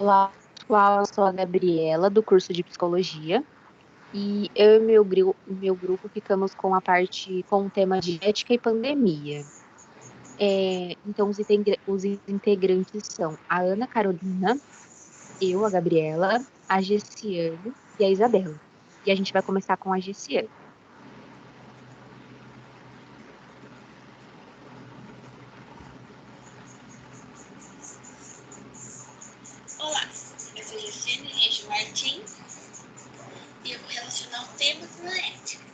Olá, pessoal, eu sou a Gabriela, do curso de Psicologia, e eu e meu grupo ficamos com com o tema de ética e pandemia. Então, os integrantes são a Ana Carolina, eu, a Gabriela, a Gessiane e a Isabela. E a gente vai começar com a Gessiane. Olá, eu sou Gessiane Regi Martins e eu vou relacionar o tema com a ética.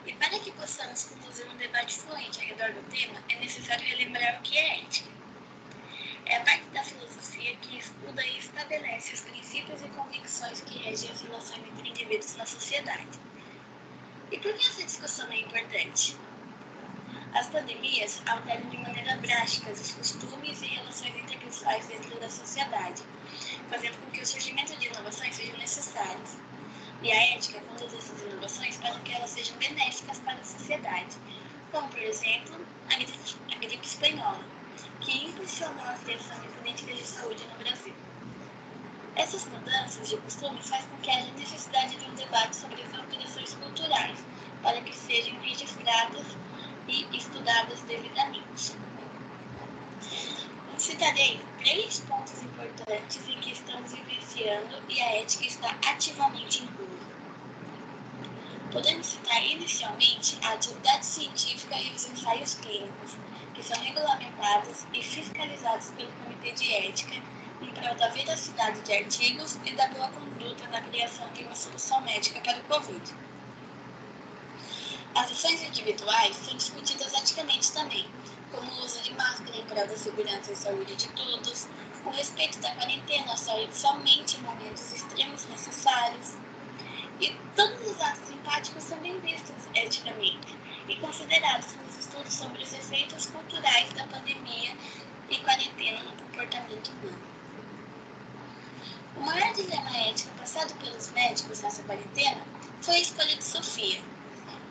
E para que possamos conduzir um debate fluente ao redor do tema, é necessário relembrar o que é ética. É a parte da filosofia que estuda e estabelece os princípios e convicções que regem as relações entre indivíduos na sociedade. E por que essa discussão é importante? As pandemias alteram de maneira drástica os costumes e relações interpessoais dentro da sociedade, fazendo com que o surgimento de inovações sejam necessárias. E a ética conduz essas inovações para que elas sejam benéficas para a sociedade, como, por exemplo, a gripe espanhola, que impulsionou a criação de políticas de saúde no Brasil. Essas mudanças de costumes fazem com que haja necessidade de um debate sobre as alterações culturais, para que sejam registradas e estudadas devidamente. Citarei 3 pontos importantes em que estamos vivenciando e a ética está ativamente inclusa. Podemos citar inicialmente a atividade científica e os ensaios clínicos, que são regulamentados e fiscalizados pelo Comitê de Ética em prol da veracidade de artigos e da boa conduta na criação de uma solução médica para o Covid. As ações individuais são discutidas eticamente também, como o uso de máscara em prol da segurança e saúde de todos, o respeito da quarentena somente em momentos extremos necessários. E todos os atos empáticos são bem vistos eticamente e considerados nos estudos sobre os efeitos culturais da pandemia e quarentena no comportamento humano. O maior dilema ético passado pelos médicos nessa quarentena foi a escolha de Sofia.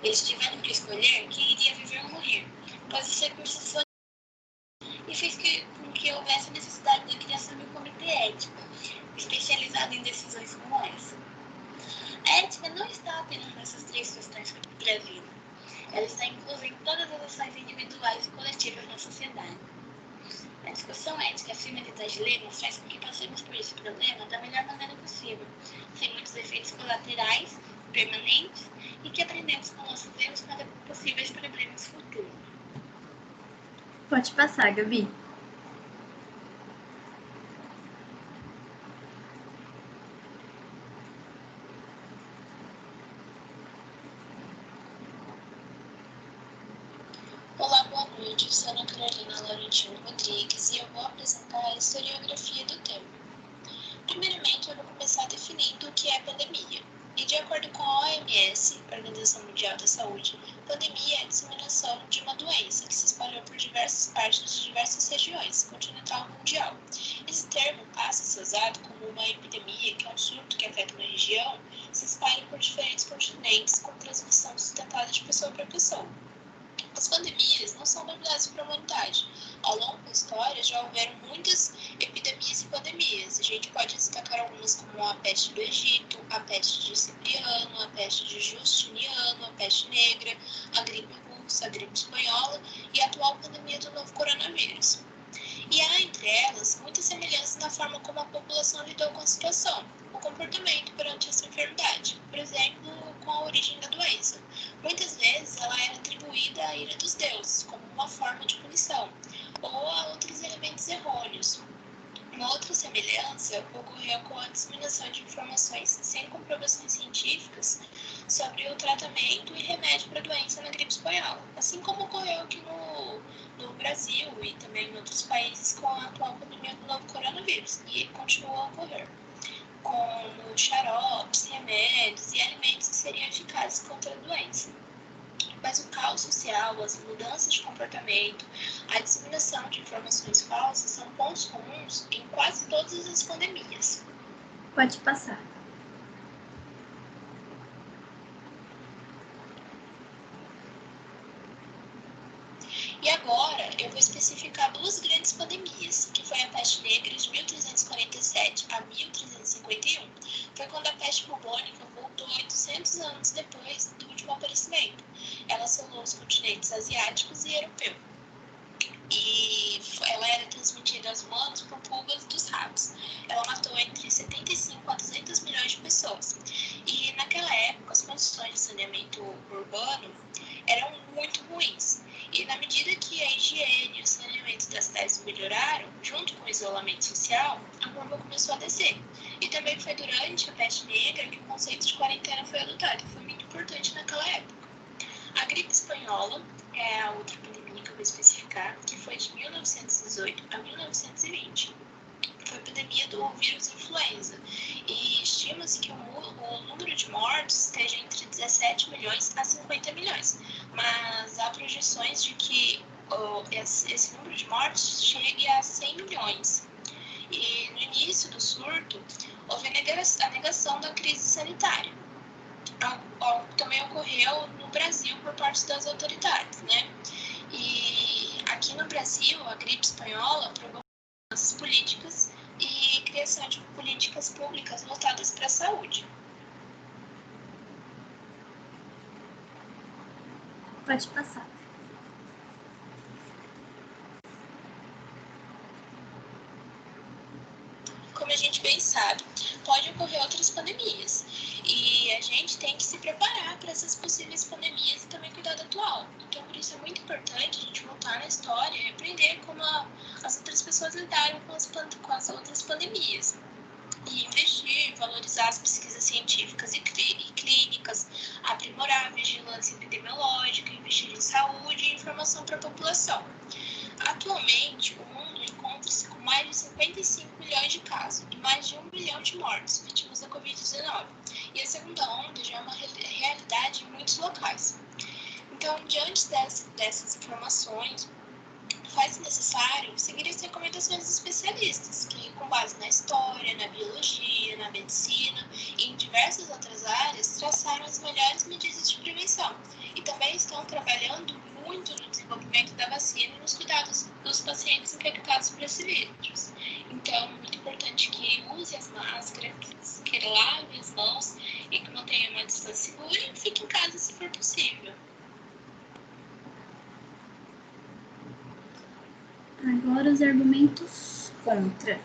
Eles tiveram que escolher quem iria viver ou morrer, pois os recursos foram e fez com que houvesse a necessidade da criação de um comitê ético, especializado em decisões como essa. A ética não está apenas nessas 3 questões que eu trazido. Ela está inclusa em todas as ações individuais e coletivas na sociedade. A discussão ética acima de tais dilemas faz com que passemos por esse problema da melhor maneira possível, sem muitos efeitos colaterais, permanentes, e que aprendemos com nossos erros para possíveis problemas futuros. Pode passar, Gabi. Olá, boa noite. Eu sou Ana Carolina Laurentino Rodrigues e eu vou apresentar a historiografia do tema. Primeiramente, eu vou começar definindo o que é pandemia. E de acordo com a OMS, Organização Mundial da Saúde, pandemia é a disseminação de uma doença que se espalhou por diversas partes de diversas regiões continental mundial. Esse termo passa a ser usado como uma epidemia, que é um surto que afeta uma região, se espalha por diferentes continentes com transmissão sustentada de pessoa para pessoa. As pandemias não são novidades para a humanidade. Ao longo da história já houveram muitas epidemias e pandemias. A gente pode destacar algumas como a peste do Egito, a peste de Cipriano, a peste de Justiniano, a peste negra, a gripe russa, a gripe espanhola e a atual pandemia do novo coronavírus. E há entre elas muitas semelhanças na forma como a população lidou com a situação, o comportamento perante essa enfermidade, por exemplo, com a origem da doença. Muitas vezes ela era atribuída à ira dos deuses, como uma forma de punição, ou a outros elementos errôneos. Uma outra semelhança ocorreu com a disseminação de informações sem comprovações científicas sobre o tratamento e remédio para a doença na gripe espanhola, assim como ocorreu aqui no Brasil e também em outros países com a atual pandemia do novo coronavírus, e continua a ocorrer, como xaropes, remédios e alimentos que seriam eficazes contra a doença. Mas o caos social, as mudanças de comportamento, a disseminação de informações falsas são pontos comuns em quase todas as pandemias. Pode passar. E agora eu vou especificar duas grandes pandemias, que foi a peste negra de 1347 a 1351. Foi quando a peste bubônica voltou 800 anos depois do último aparecimento. Ela assolou os continentes asiáticos e europeu. E ela era transmitida aos humanos por pulgas dos ratos. Ela matou entre 75 a 200 milhões de pessoas. E naquela época, as condições de saneamento urbano eram muito ruins. E na medida que a higiene e o saneamento das cidades melhoraram, junto com o isolamento social, a curva começou a descer. E também foi durante a peste negra que o conceito de quarentena foi adotado, e foi muito importante naquela época. A gripe espanhola é a outra pandemia que eu vou especificar, que foi de 1918 a 1920. Foi a pandemia do vírus influenza, e estima-se que o número de mortos esteja entre 17 milhões a 50 milhões, mas há projeções de que esse número de mortes chegue a 100 milhões. E no início do surto, houve a negação da crise sanitária. Algo que também ocorreu no Brasil por parte das autoridades, né? E aqui no Brasil, a gripe espanhola provocou mudanças políticas e criação de políticas públicas voltadas para a saúde. Pode passar. Como a gente bem sabe, pode ocorrer outras pandemias. E a gente tem que se preparar para essas possíveis pandemias e também cuidar do atual. Então, por isso é muito importante a gente voltar na história e aprender como as outras pessoas lidaram com as outras pandemias. E investir, valorizar as pesquisas científicas e clínicas, aprimorar a vigilância epidemiológica, investir em saúde e informação para a população. Atualmente, o mundo encontra-se com mais de 55 milhões de casos e mais de 1 milhão de mortes vítimas da Covid-19. E a segunda onda já é uma realidade em muitos locais. Então, diante dessas informações, faz necessário seguir as recomendações dos especialistas, que, com base na história, na biologia, na medicina e em diversas outras áreas, traçaram as melhores medidas de prevenção e também estão trabalhando muito no desenvolvimento da vacina e nos cuidados dos pacientes infectados por esse vírus. Então, é muito importante que use as máscaras, que lave as mãos e que mantenha uma distância segura e fique em casa se for possível. Agora os argumentos contra.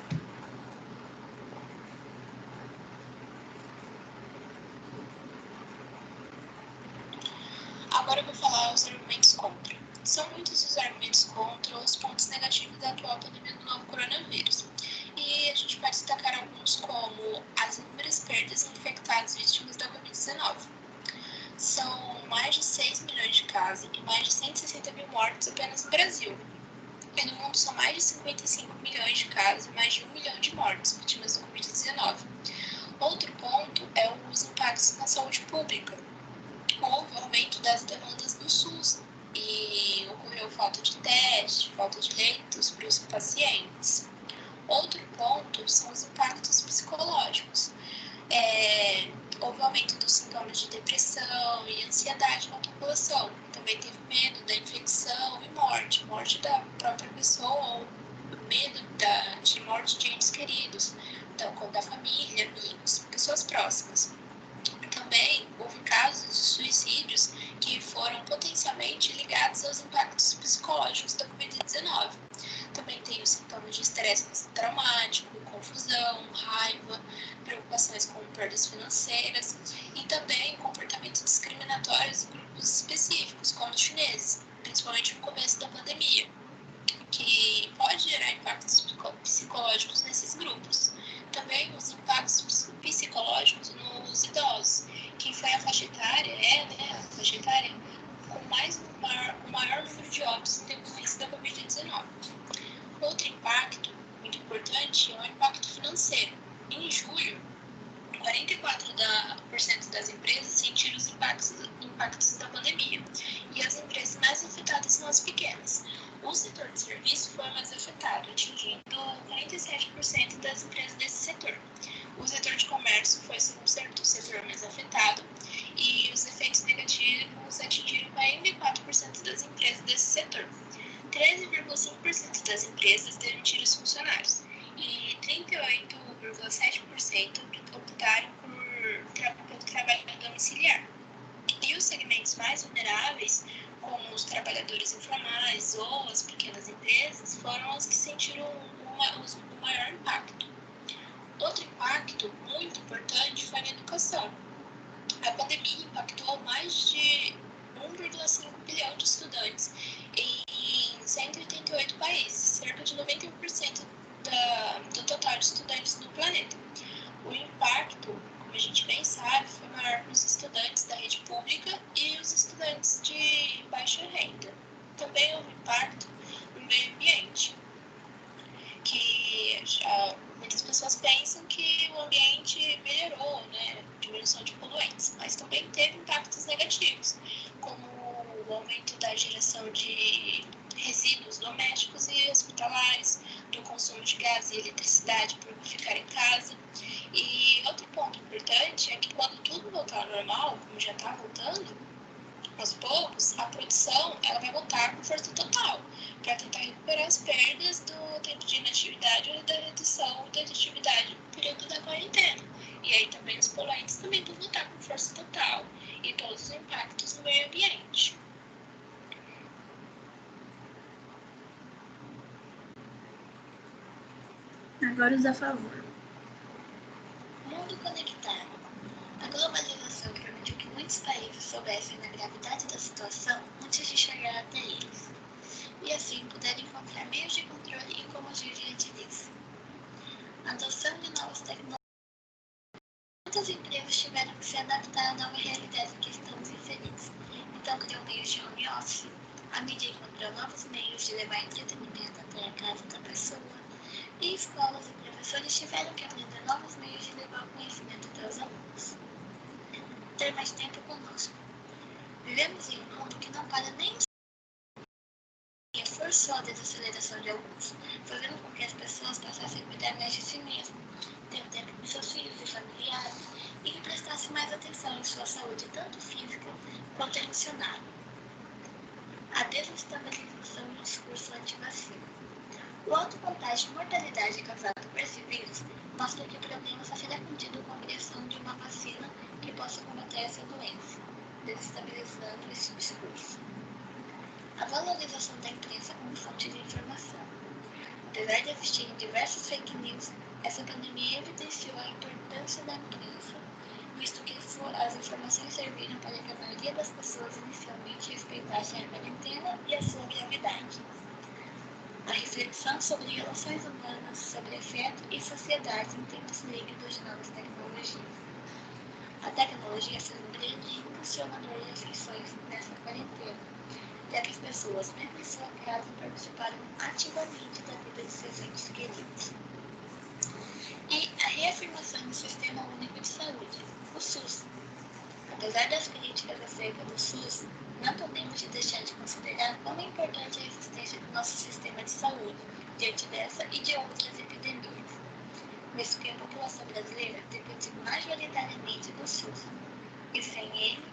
Agora eu vou falar os argumentos contra. São muitos os argumentos contra os pontos negativos da atual pandemia do novo coronavírus. E a gente pode destacar alguns como as inúmeras perdas em infectados vítimas da Covid-19. São mais de 6 milhões de casos e mais de 160 mil mortos apenas no Brasil. E no mundo são mais de 55 milhões de casos e mais de 1 milhão de mortes vítimas da Covid-19. Outro ponto é os impactos na saúde pública. Houve o aumento das demandas do SUS e ocorreu falta de teste, falta de leitos para os pacientes. Outro ponto são os impactos psicológicos. Houve o aumento dos sintomas de depressão e ansiedade na população. Também teve medo da infecção e morte da própria pessoa, ou medo de morte de entes queridos, então, da família, amigos, pessoas próximas. Também houve casos de suicídios que foram potencialmente ligados aos impactos psicológicos da Covid-19. Também tem os sintomas de estresse pós-traumático, confusão, raiva, preocupações com perdas financeiras e também comportamentos discriminatórios em grupos específicos, como os chineses, principalmente no começo da pandemia, que pode gerar impactos psicológicos nesses grupos. Também os impactos psicológicos nos idosos, que foi a faixa etária, a faixa etária com o maior número de óbitos em decorrência da Covid-19. Outro impacto muito importante é o impacto financeiro. Em julho, 44% das empresas sentiram os impactos da pandemia, e as empresas mais afetadas são as pequenas. O setor de serviço foi o mais afetado, atingindo 47% das empresas desse setor. O setor de comércio foi o segundo setor mais afetado, e os efeitos negativos atingiram 44% das empresas desse setor. 13,5% das empresas demitiram os funcionários e 38,7% optaram pelo trabalho domiciliar. E os segmentos mais vulneráveis, como os trabalhadores informais ou as pequenas empresas, foram os que sentiram o maior impacto. Outro impacto muito importante foi na educação. A pandemia impactou mais de 1,5 bilhão de estudantes em 188 países, cerca de 91% do total de estudantes no planeta. O impacto, como a gente bem sabe, foi maior para os estudantes da rede pública e os estudantes de baixa renda. Também houve impacto no meio ambiente, que muitas pessoas pensam que o ambiente melhorou, né, diminuição de poluentes, mas também teve impactos negativos, como o aumento da geração de resíduos domésticos e hospitalares, do consumo de gás e eletricidade por ficar em casa. E outro ponto importante é que quando tudo voltar ao normal, como já está voltando, aos poucos, a produção ela vai voltar com força total para tentar recuperar as perdas do tempo de inatividade ou da redução da atividade no período da quarentena. E aí também os poluentes também vão voltar com força total e todos os impactos no meio ambiente. Agora os a favor. Mundo conectado. A globalização permitiu que muitos países soubessem da gravidade da situação antes de chegar até eles, e assim puderam encontrar meios de controle e como agir diante disso. A adoção de novas tecnologias. Muitas empresas tiveram que se adaptar à nova realidade em que estamos inseridos, então criou meios de home office, a mídia encontrou novos meios de levar entretenimento até a casa da pessoa, e escolas e professores tiveram que aprender novos meios de levar o conhecimento até os alunos. Ter mais tempo conosco. Vivemos em um mundo que não para nem e forçou a desaceleração de alguns, fazendo com que as pessoas passassem a cuidar mais de si mesmas, ter tempo com seus filhos e familiares e que prestassem mais atenção em sua saúde, tanto física quanto emocional. A desestabilização do discurso anti-vacina. O alto contágio de mortalidade causado por esse vírus mostra que o problema só será contido com a criação de uma vacina que possa combater essa doença, desestabilizando esse discurso. A valorização da imprensa como fonte de informação. Apesar de existirem diversas fake news, essa pandemia evidenciou a importância da imprensa, visto que as informações serviram para que a maioria das pessoas inicialmente respeitassem a quarentena e a sua gravidade. A reflexão sobre relações humanas, sobre afeto e sociedade em tempos líquidos de novas tecnologias. A tecnologia foi um grande impulsionador de aflições nessa quarentena, já que as pessoas, mesmo em sua casa, participaram ativamente da vida de seus entes queridos. E a reafirmação do Sistema Único de Saúde, o SUS. Apesar das críticas acerca do SUS, não podemos deixar de considerar como é importante a existência do nosso sistema de saúde diante dessa e de outras epidemias, visto que a população brasileira depende majoritariamente do SUS, e sem ele,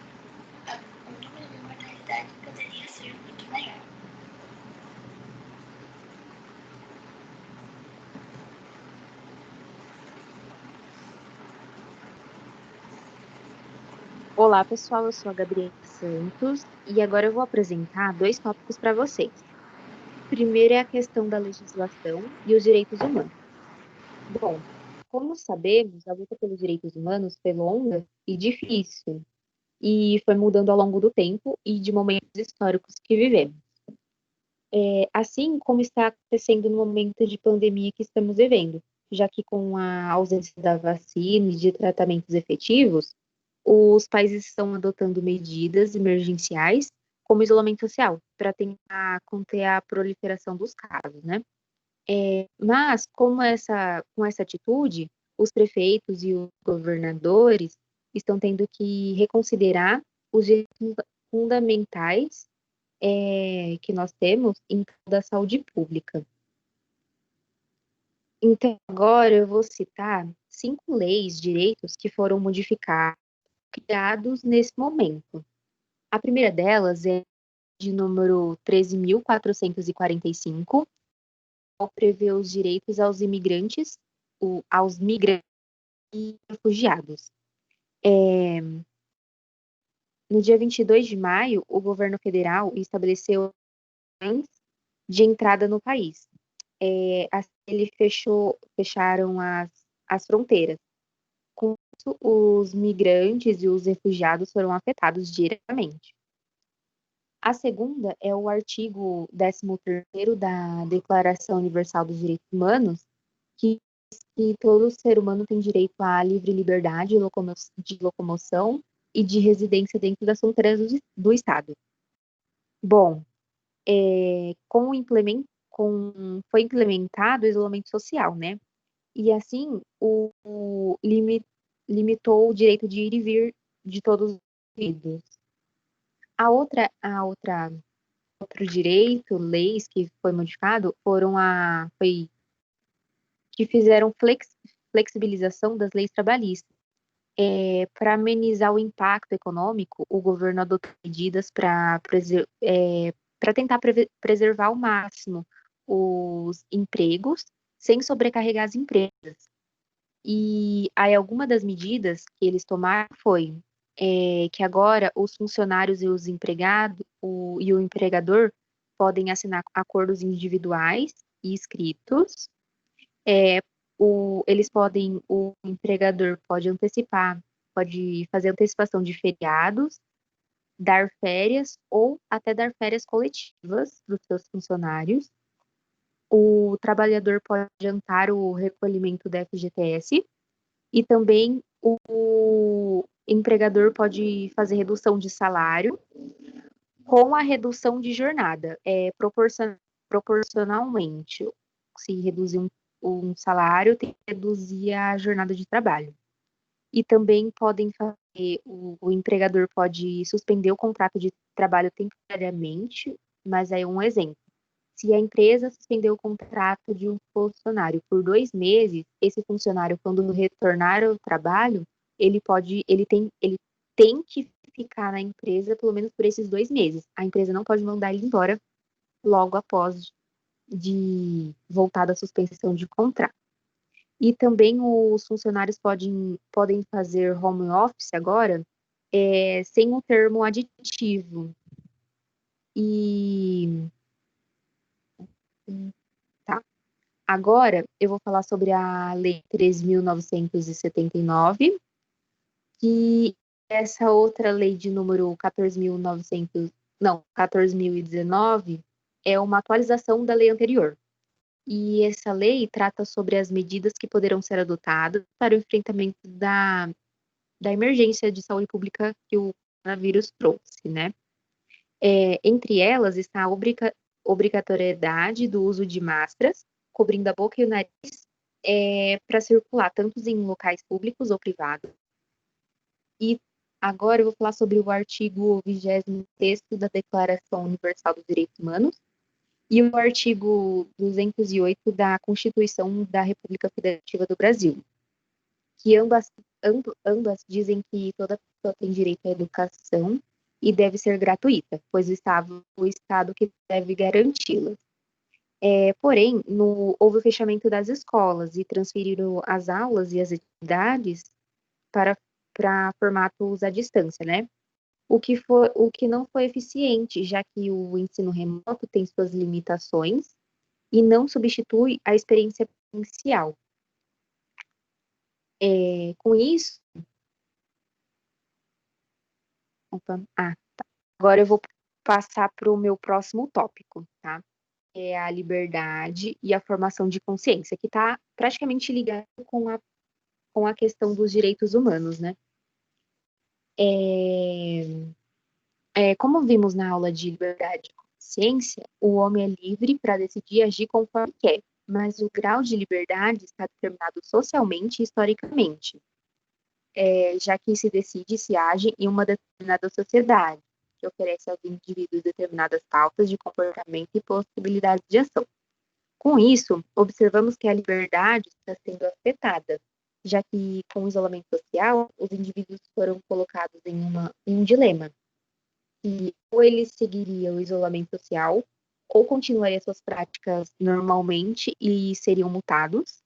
o número de mortalidade poderia ser muito maior. Olá, pessoal, eu sou a Gabriela Santos e agora eu vou apresentar 2 tópicos para vocês. O primeiro é a questão da legislação e os direitos humanos. Bom, como sabemos, a luta pelos direitos humanos foi longa e difícil, e foi mudando ao longo do tempo e de momentos históricos que vivemos. Assim como está acontecendo no momento de pandemia que estamos vivendo, já que com a ausência da vacina e de tratamentos efetivos, os países estão adotando medidas emergenciais, como isolamento social, para tentar conter a proliferação dos casos, né? Mas, com essa atitude, os prefeitos e os governadores estão tendo que reconsiderar os direitos fundamentais que nós temos em prol da saúde pública. Então, agora eu vou citar 5 leis, direitos que foram modificados, criados nesse momento. A primeira delas é de número 13.445, prevê os direitos aos imigrantes, aos migrantes e refugiados. No dia 22 de maio, o governo federal estabeleceu de entrada no país. Assim, ele fecharam as fronteiras. Com isso, os migrantes e os refugiados foram afetados diretamente. A segunda é o artigo 13º da Declaração Universal dos Direitos Humanos, que diz que todo ser humano tem direito à livre liberdade de locomoção e de residência dentro das fronteiras do Estado. Bom, foi implementado o isolamento social, né? E assim, limitou o direito de ir e vir de todos os indivíduos. Outro direito, leis que foi modificado, que fizeram flexibilização das leis trabalhistas. Para amenizar o impacto econômico, o governo adotou medidas para tentar preservar ao máximo os empregos, sem sobrecarregar as empresas. E aí, alguma das medidas que eles tomaram foi que agora os funcionários e os empregados e o empregador podem assinar acordos individuais e escritos. O empregador pode fazer antecipação de feriados, dar férias ou até dar férias coletivas para os seus funcionários. O trabalhador pode adiantar o recolhimento da FGTS e também o empregador pode fazer redução de salário com a redução de jornada, proporcionalmente. Se reduzir um salário, tem que reduzir a jornada de trabalho. E também o empregador pode suspender o contrato de trabalho temporariamente, mas aí um exemplo. Se a empresa suspender o contrato de um funcionário por 2 meses, esse funcionário, quando retornar ao trabalho, ele tem que ficar na empresa pelo menos por esses 2 meses. A empresa não pode mandar ele embora logo após de voltar da suspensão de contrato. E também os funcionários podem fazer home office agora sem o termo aditivo. Tá. Agora eu vou falar sobre a Lei 13.979, que essa outra lei de número 14.019 é uma atualização da lei anterior. E essa lei trata sobre as medidas que poderão ser adotadas para o enfrentamento da emergência de saúde pública que o coronavírus trouxe, né? Entre elas está a obrigatoriedade do uso de máscaras, cobrindo a boca e o nariz, para circular tanto em locais públicos ou privados. E agora eu vou falar sobre o artigo 26º da Declaração Universal dos Direitos Humanos e o artigo 208 da Constituição da República Federativa do Brasil, que ambas dizem que toda pessoa tem direito à educação e deve ser gratuita, pois o Estado que deve garanti-la. Porém, houve o fechamento das escolas e transferiram as aulas e as atividades para formatos à distância, né? O que não foi eficiente, já que o ensino remoto tem suas limitações e não substitui a experiência presencial. Com isso... tá. Agora eu vou passar para o meu próximo tópico, tá? É a liberdade e a formação de consciência, que está praticamente ligado com a questão dos direitos humanos, né? Como vimos na aula de liberdade e consciência, o homem é livre para decidir e agir conforme quer, mas o grau de liberdade está determinado socialmente e historicamente, já que se decide e se age em uma determinada sociedade, que oferece aos indivíduos determinadas pautas de comportamento e possibilidades de ação. Com isso, observamos que a liberdade está sendo afetada, já que, com o isolamento social, os indivíduos foram colocados em um dilema. que ou ele seguiria o isolamento social, ou continuaria suas práticas normalmente e seriam multados.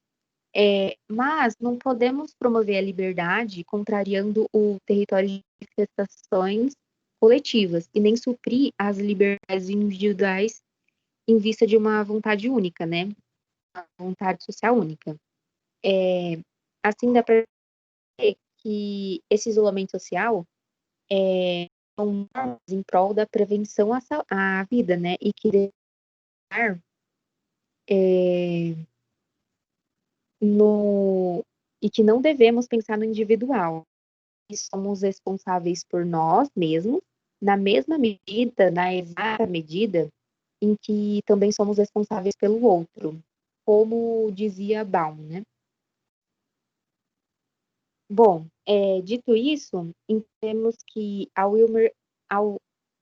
Mas não podemos promover a liberdade contrariando o território de manifestações coletivas e nem suprir as liberdades individuais em vista de uma vontade única, né? Uma vontade social única. Assim, dá para ver que esse isolamento social são normas em prol da prevenção à vida, né? E que devem estar e que não devemos pensar no individual. E somos responsáveis por nós mesmos, na mesma medida, na exata medida, em que também somos responsáveis pelo outro, como dizia Baum, né? Bom, dito isso, entendemos que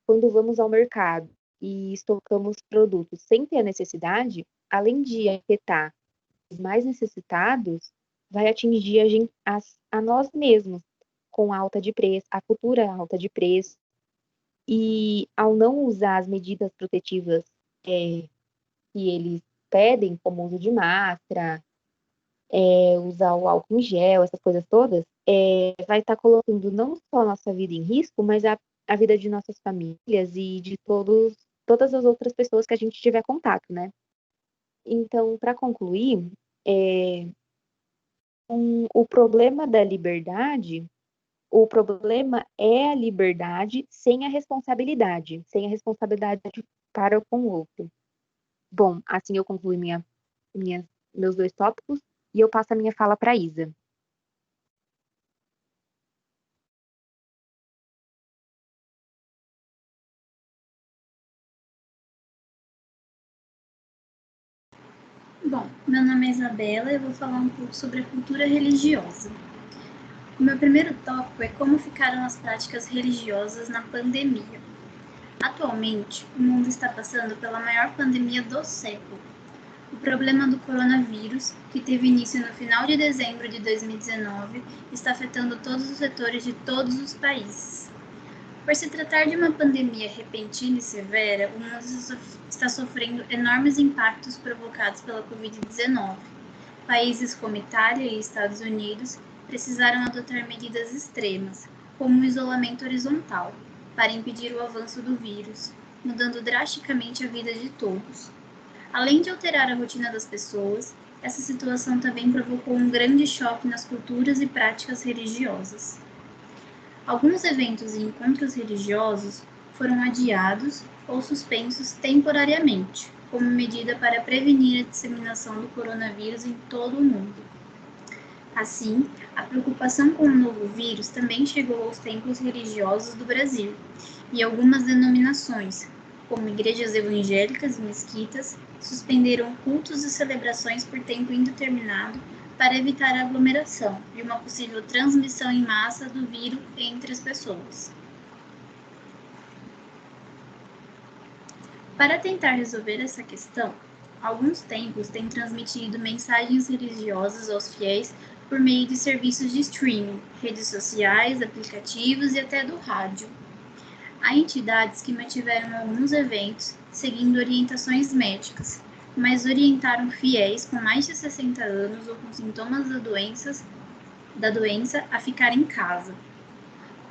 quando vamos ao mercado e estocamos produtos sem ter a necessidade, além de afetar os mais necessitados, vai atingir a nós mesmos, com alta de preço, a cultura alta de preço, e ao não usar as medidas protetivas que eles pedem, como o uso de máscara, usar o álcool em gel, essas coisas todas, vai estar colocando não só a nossa vida em risco, mas a vida de nossas famílias e de todas as outras pessoas que a gente tiver contato, né? Então, para concluir, o problema da liberdade, o problema é a liberdade sem a responsabilidade para com o outro. Bom, assim eu concluí meus 2 tópicos e eu passo a minha fala para a Isa. Bom, meu nome é Isabela e eu vou falar um pouco sobre a cultura religiosa. O meu primeiro tópico é como ficaram as práticas religiosas na pandemia. Atualmente, o mundo está passando pela maior pandemia do século. O problema do coronavírus, que teve início no final de dezembro de 2019, está afetando todos os setores de todos os países. Por se tratar de uma pandemia repentina e severa, o mundo está sofrendo enormes impactos provocados pela Covid-19. Países como Itália e Estados Unidos precisaram adotar medidas extremas, como o isolamento horizontal, para impedir o avanço do vírus, mudando drasticamente a vida de todos. Além de alterar a rotina das pessoas, essa situação também provocou um grande choque nas culturas e práticas religiosas. Alguns eventos e encontros religiosos foram adiados ou suspensos temporariamente, como medida para prevenir a disseminação do coronavírus em todo o mundo. Assim, a preocupação com o novo vírus também chegou aos templos religiosos do Brasil, e algumas denominações, como igrejas evangélicas e mesquitas, suspenderam cultos e celebrações por tempo indeterminado para evitar a aglomeração e uma possível transmissão em massa do vírus entre as pessoas. Para tentar resolver essa questão, alguns templos têm transmitido mensagens religiosas aos fiéis por meio de serviços de streaming, redes sociais, aplicativos e até do rádio. Há entidades que mantiveram alguns eventos seguindo orientações médicas, mas orientaram fiéis com mais de 60 anos ou com sintomas da doença a ficar em casa.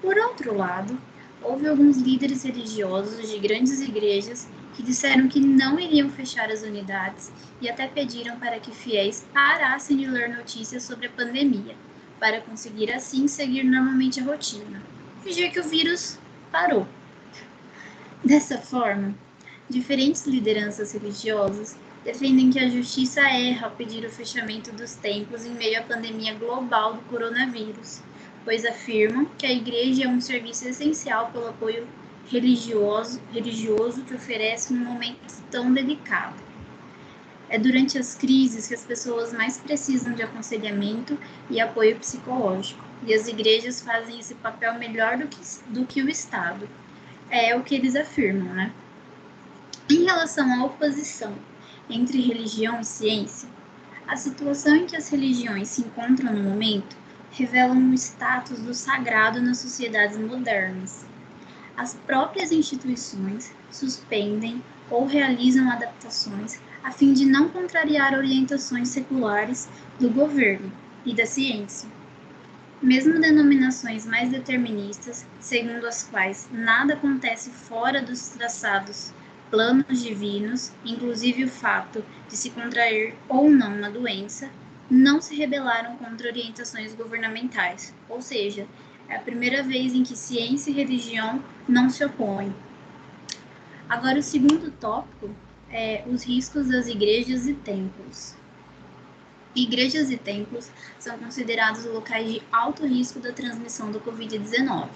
Por outro lado, houve alguns líderes religiosos de grandes igrejas que disseram que não iriam fechar as unidades e até pediram para que fiéis parassem de ler notícias sobre a pandemia, para conseguir assim seguir normalmente a rotina, fingir que o vírus parou. Dessa forma, diferentes lideranças religiosas defendem que a justiça erra ao pedir o fechamento dos templos em meio à pandemia global do coronavírus, pois afirmam que a igreja é um serviço essencial pelo apoio religioso que oferece num momento tão delicado. É durante as crises que as pessoas mais precisam de aconselhamento e apoio psicológico, e as igrejas fazem esse papel melhor do que o Estado. É o que eles afirmam, né? Em relação à oposição entre religião e ciência, a situação em que as religiões se encontram no momento revela um status do sagrado nas sociedades modernas. as próprias instituições suspendem ou realizam adaptações a fim de não contrariar orientações seculares do governo e da ciência. Mesmo denominações mais deterministas, segundo as quais nada acontece fora dos traçados planos divinos, inclusive o fato de se contrair ou não uma doença, não se rebelaram contra orientações governamentais, ou seja, é a primeira vez em que ciência e religião não se opõem. Agora, o segundo tópico é os riscos das igrejas e templos. Igrejas e templos são considerados locais de alto risco da transmissão da Covid-19.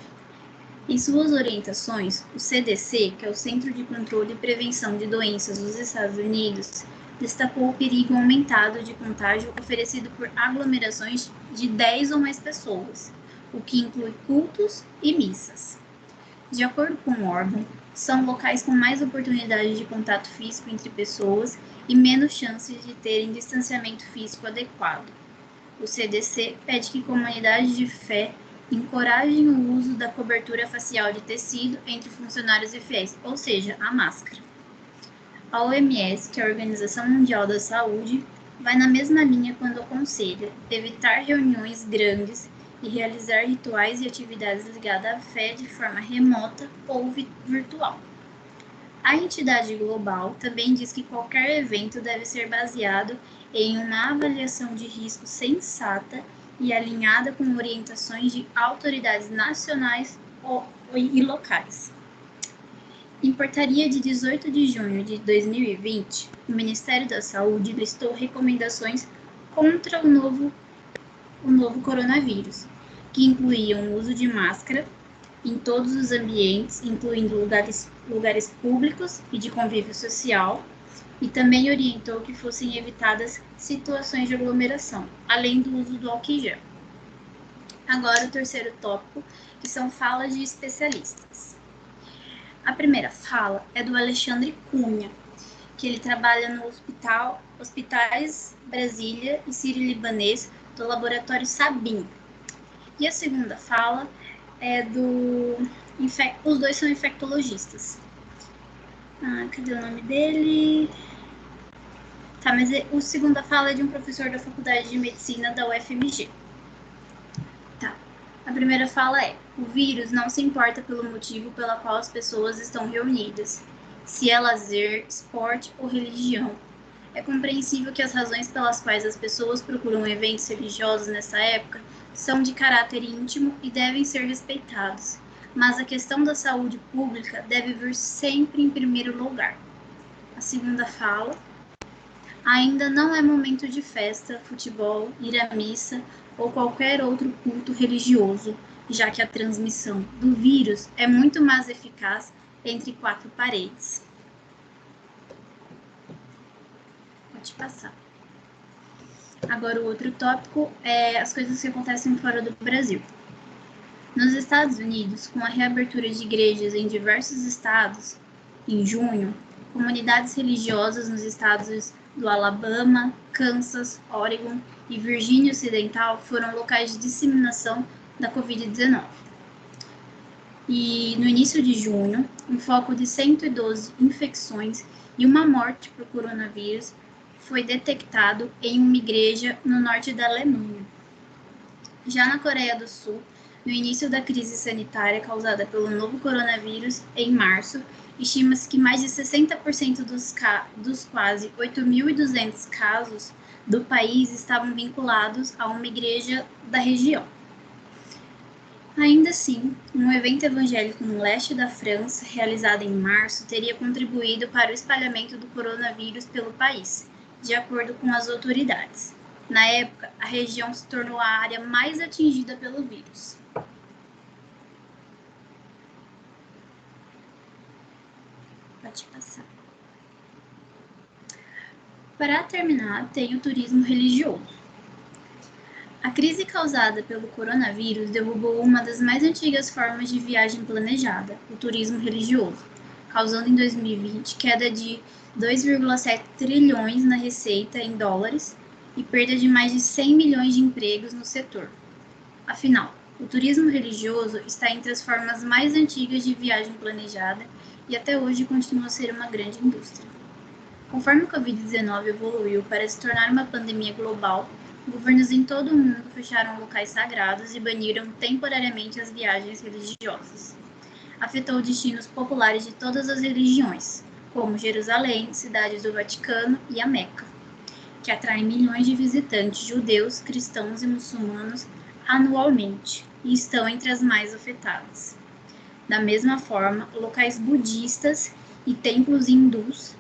Em suas orientações, o CDC, que é o Centro de Controle e Prevenção de Doenças dos Estados Unidos, destacou o perigo aumentado de contágio oferecido por aglomerações de 10 ou mais pessoas, o que inclui cultos e missas. De acordo com o órgão, são locais com mais oportunidade de contato físico entre pessoas e menos chances de terem distanciamento físico adequado. O CDC pede que comunidades de fé encorajem o uso da cobertura facial de tecido entre funcionários e fiéis, ou seja, a máscara. A OMS, que é a Organização Mundial da Saúde, vai na mesma linha quando aconselha evitar reuniões grandes e realizar rituais e atividades ligadas à fé de forma remota ou virtual. A entidade global também diz que qualquer evento deve ser baseado em uma avaliação de risco sensata e alinhada com orientações de autoridades nacionais e locais. Em portaria de 18 de junho de 2020, o Ministério da Saúde listou recomendações contra o novo coronavírus, que incluíam o uso de máscara em todos os ambientes, incluindo lugares públicos e de convívio social, e também orientou que fossem evitadas situações de aglomeração, além do uso do álcool gel. Agora, o terceiro tópico, que são falas de especialistas. A primeira fala é do Alexandre Cunha, que ele trabalha no Hospitais Brasília e Sírio-Libanês do Laboratório Sabin. E a segunda fala é os dois são infectologistas. Cadê o nome dele? Tá, mas a segunda fala é de um professor da Faculdade de Medicina da UFMG. Tá. A primeira fala é: o vírus não se importa pelo motivo pela qual as pessoas estão reunidas, se é lazer, esporte ou religião. É compreensível que as razões pelas quais as pessoas procuram eventos religiosos nessa época são de caráter íntimo e devem ser respeitados, mas a questão da saúde pública deve vir sempre em primeiro lugar. A segunda fala: ainda não é momento de festa, futebol, ir à missa ou qualquer outro culto religioso, já que a transmissão do vírus é muito mais eficaz entre quatro paredes. Pode passar. Agora, o outro tópico é as coisas que acontecem fora do Brasil. Nos Estados Unidos, com a reabertura de igrejas em diversos estados, em junho, comunidades religiosas nos estados do Alabama, Kansas, Oregon e Virgínia Ocidental foram locais de disseminação da Covid-19. E no início de junho, um foco de 112 infecções e uma morte por coronavírus foi detectado em uma igreja no norte da Alemanha. Já na Coreia do Sul, no início da crise sanitária causada pelo novo coronavírus, em março, estima-se que mais de 60% dos quase 8.200 casos do país estavam vinculados a uma igreja da região. Ainda assim, um evento evangélico no leste da França, realizado em março, teria contribuído para o espalhamento do coronavírus pelo país, de acordo com as autoridades. Na época, a região se tornou a área mais atingida pelo vírus. Pode passar. Para terminar, tem o turismo religioso. A crise causada pelo coronavírus derrubou uma das mais antigas formas de viagem planejada, o turismo religioso, causando em 2020 queda de 2,7 trilhões na receita em dólares e perda de mais de 100 milhões de empregos no setor. Afinal, O turismo religioso está entre as formas mais antigas de viagem planejada e até hoje continua a ser uma grande indústria. Conforme o Covid-19 evoluiu para se tornar uma pandemia global, governos em todo o mundo fecharam locais sagrados e baniram temporariamente as viagens religiosas. Afetou destinos populares de todas as religiões, como Jerusalém, cidade do Vaticano e a Meca, que atraem milhões de visitantes judeus, cristãos e muçulmanos anualmente e estão entre as mais afetadas. Da mesma forma, locais budistas e templos hindus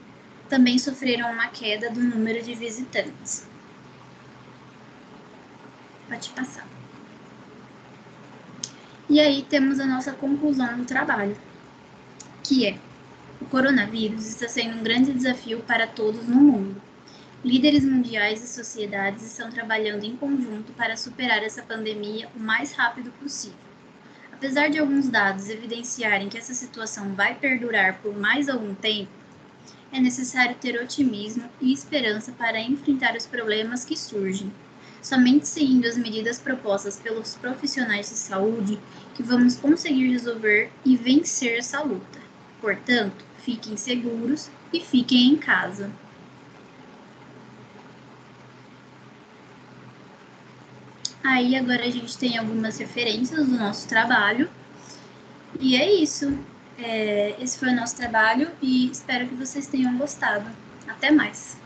também sofreram uma queda do número de visitantes. Pode passar. E aí temos a nossa conclusão do trabalho, que é: o coronavírus está sendo um grande desafio para todos no mundo. Líderes mundiais e sociedades estão trabalhando em conjunto para superar essa pandemia o mais rápido possível. Apesar de alguns dados evidenciarem que essa situação vai perdurar por mais algum tempo, é necessário ter otimismo e esperança para enfrentar os problemas que surgem. Somente seguindo as medidas propostas pelos profissionais de saúde que vamos conseguir resolver e vencer essa luta. Portanto, fiquem seguros e fiquem em casa. Aí agora a gente tem algumas referências do nosso trabalho. E é isso. Esse foi o nosso trabalho e espero que vocês tenham gostado. Até mais!